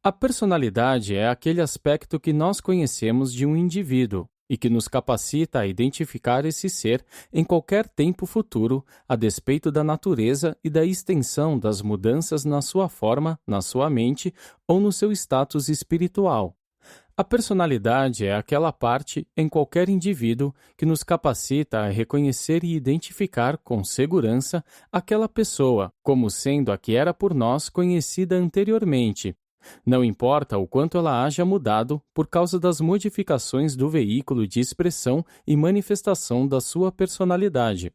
A personalidade é aquele aspecto que nós conhecemos de um indivíduo e que nos capacita a identificar esse ser em qualquer tempo futuro, a despeito da natureza e da extensão das mudanças na sua forma, na sua mente ou no seu status espiritual. A personalidade é aquela parte em qualquer indivíduo que nos capacita a reconhecer e identificar com segurança aquela pessoa como sendo a que era por nós conhecida anteriormente. Não importa o quanto ela haja mudado por causa das modificações do veículo de expressão e manifestação da sua personalidade.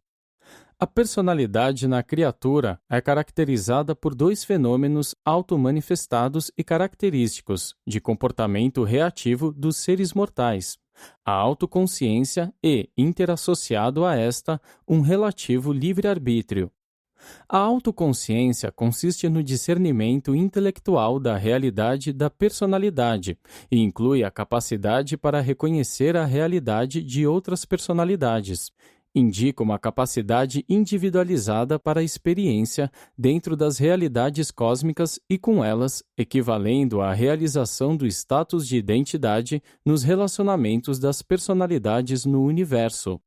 A personalidade na criatura é caracterizada por dois fenômenos auto-manifestados e característicos de comportamento reativo dos seres mortais: a autoconsciência e, interassociado a esta, um relativo livre-arbítrio. A autoconsciência consiste no discernimento intelectual da realidade da personalidade e inclui a capacidade para reconhecer a realidade de outras personalidades. Indica uma capacidade individualizada para a experiência dentro das realidades cósmicas e, com elas, equivalendo à realização do status de identidade nos relacionamentos das personalidades no universo.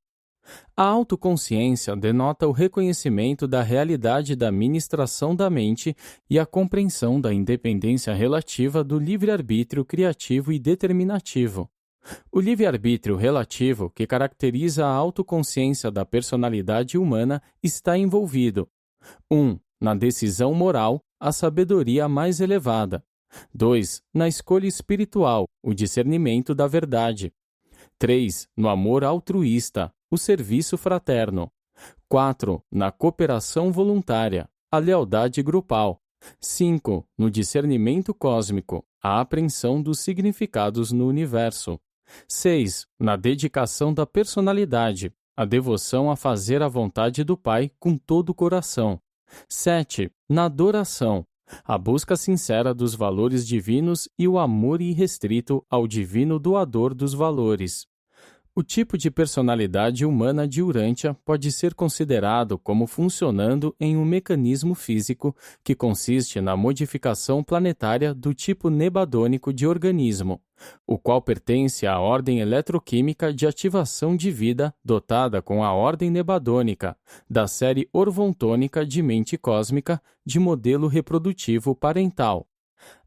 A autoconsciência denota o reconhecimento da realidade da ministração da mente e a compreensão da independência relativa do livre-arbítrio criativo e determinativo. O livre-arbítrio relativo, que caracteriza a autoconsciência da personalidade humana, está envolvido: 1. Na decisão moral, a sabedoria mais elevada. 2. Na escolha espiritual, o discernimento da verdade. 3. No amor altruísta, o serviço fraterno. 4. Na cooperação voluntária, a lealdade grupal. 5. No discernimento cósmico, a apreensão dos significados no universo. 6. Na dedicação da personalidade, a devoção a fazer a vontade do Pai com todo o coração. 7. Na adoração, a busca sincera dos valores divinos e o amor irrestrito ao divino doador dos valores. O tipo de personalidade humana de Urântia pode ser considerado como funcionando em um mecanismo físico que consiste na modificação planetária do tipo nebadônico de organismo, o qual pertence à ordem eletroquímica de ativação de vida dotada com a ordem nebadônica, da série orvontônica de mente cósmica de modelo reprodutivo parental.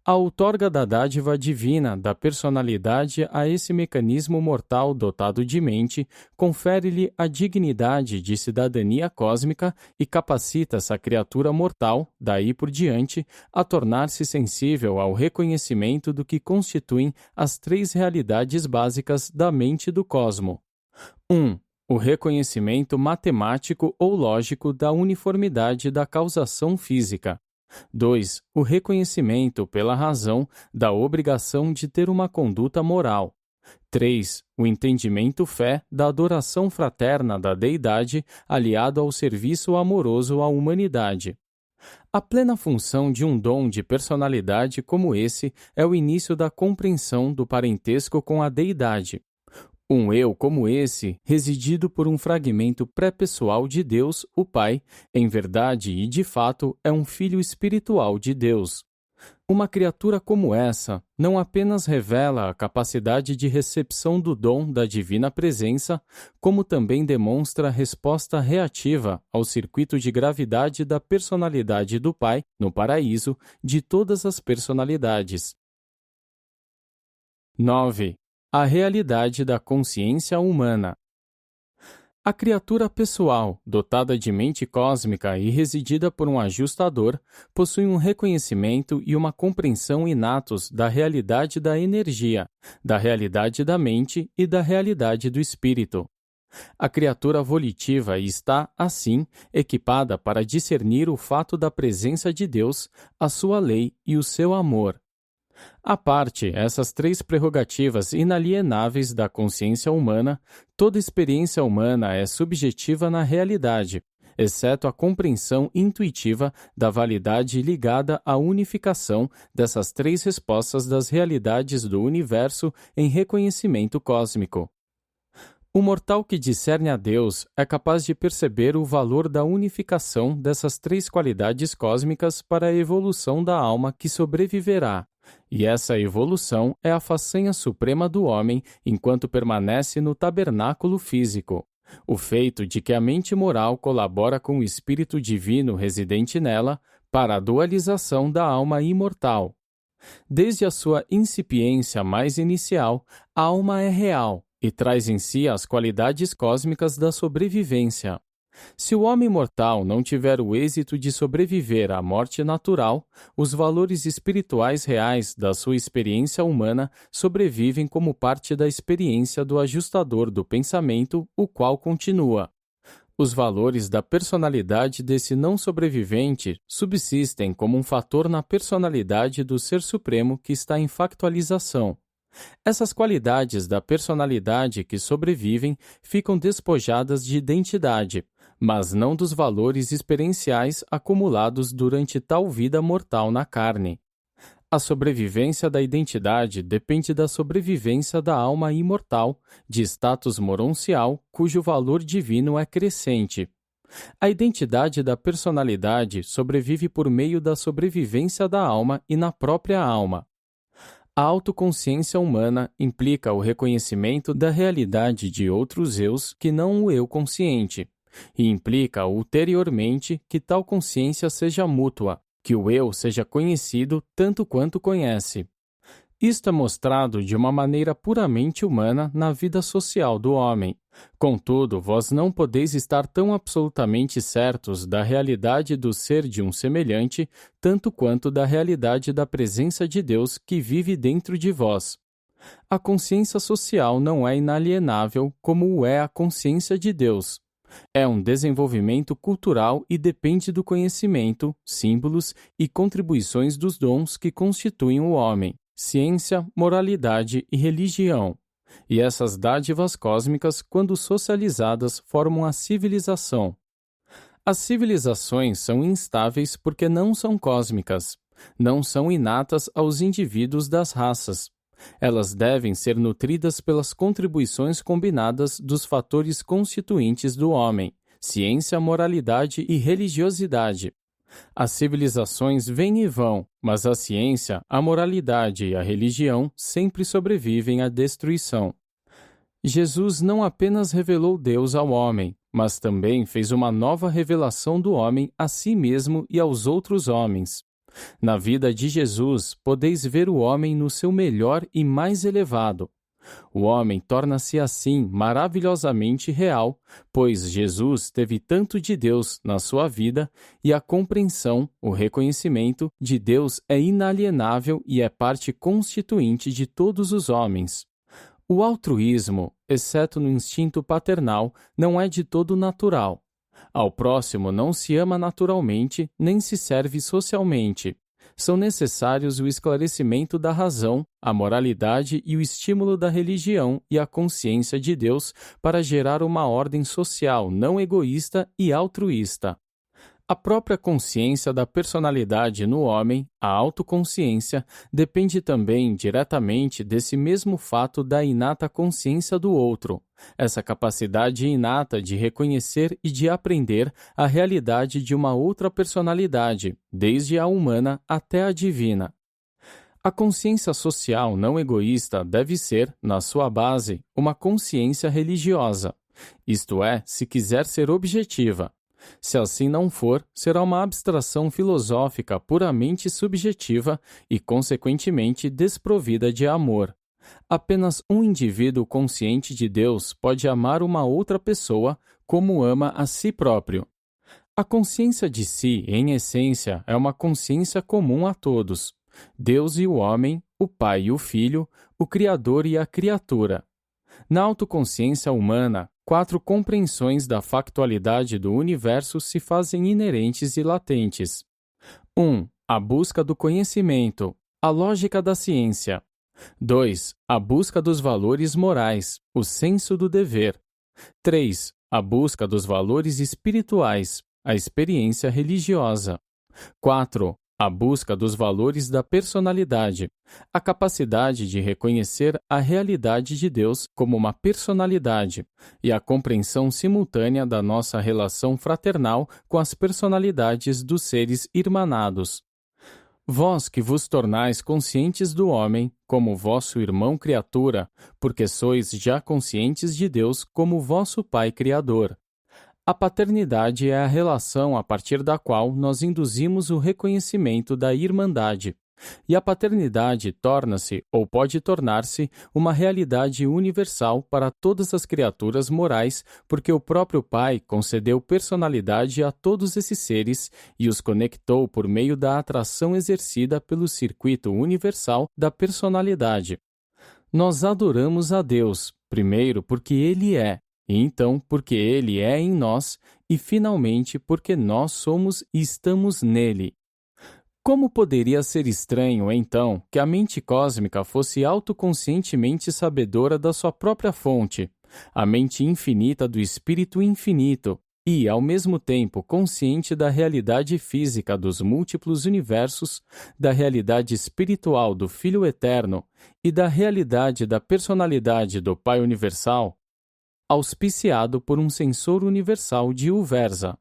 A outorga da dádiva divina da personalidade a esse mecanismo mortal dotado de mente confere-lhe a dignidade de cidadania cósmica e capacita essa criatura mortal, daí por diante, a tornar-se sensível ao reconhecimento do que constituem as três realidades básicas da mente do cosmo. 1. O reconhecimento matemático ou lógico da uniformidade da causação física. 2. O reconhecimento pela razão da obrigação de ter uma conduta moral. 3. O entendimento fé da adoração fraterna da deidade aliado ao serviço amoroso à humanidade. A plena função de um dom de personalidade como esse é o início da compreensão do parentesco com a deidade. Um eu como esse, residido por um fragmento pré-pessoal de Deus, o Pai, em verdade e de fato é um filho espiritual de Deus. Uma criatura como essa não apenas revela a capacidade de recepção do dom da divina presença, como também demonstra a resposta reativa ao circuito de gravidade da personalidade do Pai, no paraíso, de todas as personalidades. 9. A realidade da consciência humana. A criatura pessoal, dotada de mente cósmica e residida por um ajustador, possui um reconhecimento e uma compreensão inatos da realidade da energia, da realidade da mente e da realidade do espírito. A criatura volitiva está, assim, equipada para discernir o fato da presença de Deus, a sua lei e o seu amor. À parte essas três prerrogativas inalienáveis da consciência humana, toda experiência humana é subjetiva na realidade, exceto a compreensão intuitiva da validade ligada à unificação dessas três respostas das realidades do universo em reconhecimento cósmico. O mortal que discerne a Deus é capaz de perceber o valor da unificação dessas três qualidades cósmicas para a evolução da alma que sobreviverá, E essa evolução é a façanha suprema do homem enquanto permanece no tabernáculo físico, o feito de que a mente moral colabora com o espírito divino residente nela para a dualização da alma imortal. Desde a sua incipiência mais inicial, a alma é real e traz em si as qualidades cósmicas da sobrevivência. Se o homem mortal não tiver o êxito de sobreviver à morte natural, os valores espirituais reais da sua experiência humana sobrevivem como parte da experiência do ajustador do pensamento, o qual continua. Os valores da personalidade desse não sobrevivente subsistem como um fator na personalidade do Ser Supremo que está em factualização. Essas qualidades da personalidade que sobrevivem ficam despojadas de identidade, mas não dos valores experienciais acumulados durante tal vida mortal na carne. A sobrevivência da identidade depende da sobrevivência da alma imortal, de status moroncial, cujo valor divino é crescente. A identidade da personalidade sobrevive por meio da sobrevivência da alma e na própria alma. A autoconsciência humana implica o reconhecimento da realidade de outros eus que não o eu consciente, e implica ulteriormente que tal consciência seja mútua, que o eu seja conhecido tanto quanto conhece. Isto é mostrado de uma maneira puramente humana na vida social do homem. Contudo, vós não podeis estar tão absolutamente certos da realidade do ser de um semelhante, tanto quanto da realidade da presença de Deus que vive dentro de vós. A consciência social não é inalienável como o é a consciência de Deus. É um desenvolvimento cultural e depende do conhecimento, símbolos e contribuições dos dons que constituem o homem, ciência, moralidade e religião. E essas dádivas cósmicas, quando socializadas, formam a civilização. As civilizações são instáveis porque não são cósmicas, não são inatas aos indivíduos das raças. Elas devem ser nutridas pelas contribuições combinadas dos fatores constituintes do homem, ciência, moralidade e religiosidade. As civilizações vêm e vão, mas a ciência, a moralidade e a religião sempre sobrevivem à destruição. Jesus não apenas revelou Deus ao homem, mas também fez uma nova revelação do homem a si mesmo e aos outros homens. Na vida de Jesus, podeis ver o homem no seu melhor e mais elevado. O homem torna-se assim maravilhosamente real, pois Jesus teve tanto de Deus na sua vida e a compreensão, o reconhecimento de Deus é inalienável e é parte constituinte de todos os homens. O altruísmo, exceto no instinto paternal, não é de todo natural. Ao próximo não se ama naturalmente, nem se serve socialmente. São necessários o esclarecimento da razão, a moralidade e o estímulo da religião e a consciência de Deus para gerar uma ordem social não egoísta e altruísta. A própria consciência da personalidade no homem, a autoconsciência, depende também diretamente desse mesmo fato da inata consciência do outro, essa capacidade inata de reconhecer e de aprender a realidade de uma outra personalidade, desde a humana até a divina. A consciência social não egoísta deve ser, na sua base, uma consciência religiosa, isto é, se quiser ser objetiva. Se assim não for, será uma abstração filosófica puramente subjetiva e, consequentemente, desprovida de amor. Apenas um indivíduo consciente de Deus pode amar uma outra pessoa como ama a si próprio. A consciência de si, em essência, é uma consciência comum a todos. Deus e o homem, o Pai e o Filho, o Criador e a criatura. Na autoconsciência humana, 4 compreensões da factualidade do universo se fazem inerentes e latentes. 1. A busca do conhecimento, a lógica da ciência. 2. A busca dos valores morais, o senso do dever. 3. A busca dos valores espirituais, a experiência religiosa. 4. A busca dos valores da personalidade, a capacidade de reconhecer a realidade de Deus como uma personalidade e a compreensão simultânea da nossa relação fraternal com as personalidades dos seres irmanados. Vós que vos tornais conscientes do homem como vosso irmão criatura, porque sois já conscientes de Deus como vosso Pai Criador. A paternidade é a relação a partir da qual nós induzimos o reconhecimento da irmandade. E a paternidade torna-se, ou pode tornar-se, uma realidade universal para todas as criaturas morais, porque o próprio Pai concedeu personalidade a todos esses seres e os conectou por meio da atração exercida pelo circuito universal da personalidade. Nós adoramos a Deus, primeiro porque Ele é, e então porque Ele é em nós, e finalmente porque nós somos e estamos nele. Como poderia ser estranho, então, que a mente cósmica fosse autoconscientemente sabedora da sua própria fonte, a mente infinita do Espírito infinito, e, ao mesmo tempo, consciente da realidade física dos múltiplos universos, da realidade espiritual do Filho Eterno e da realidade da personalidade do Pai Universal, auspiciado por um censor universal de Uversa?